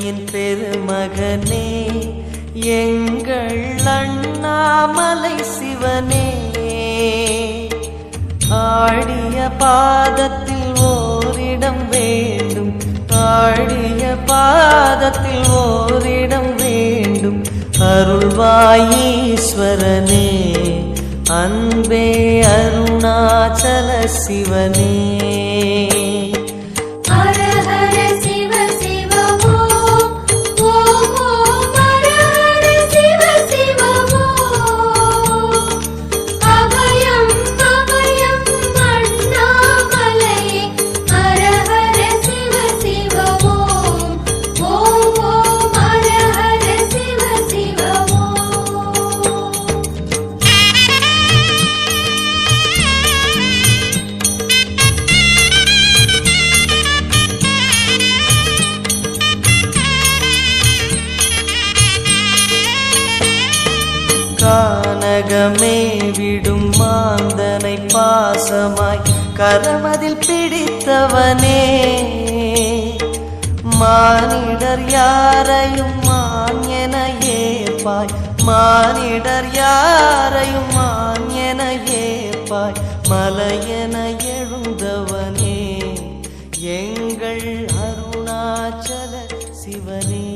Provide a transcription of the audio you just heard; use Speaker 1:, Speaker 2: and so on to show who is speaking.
Speaker 1: திருப்பதியின் பெருமகனே எங்கள் அண்ணாமலை சிவனே, ஆடிய பாதத்தில் ஓரிடம் வேண்டும், ஆடிய பாதத்தில் ஓரிடம் வேண்டும். அருள்வாயீஸ்வரனே, அன்பே அருணாச்சல சிவனே. கானகமே விடும் மாந்தனை பாசமாய் கரமதில் பிடித்தவனே, மானிடர் யாரையும் மான் என ஏற்பாய், மானிடர் யாரையும் மான் என ஏற்பாய். மலையென எழுந்தவனே எங்கள் அருணாச்சல சிவனே.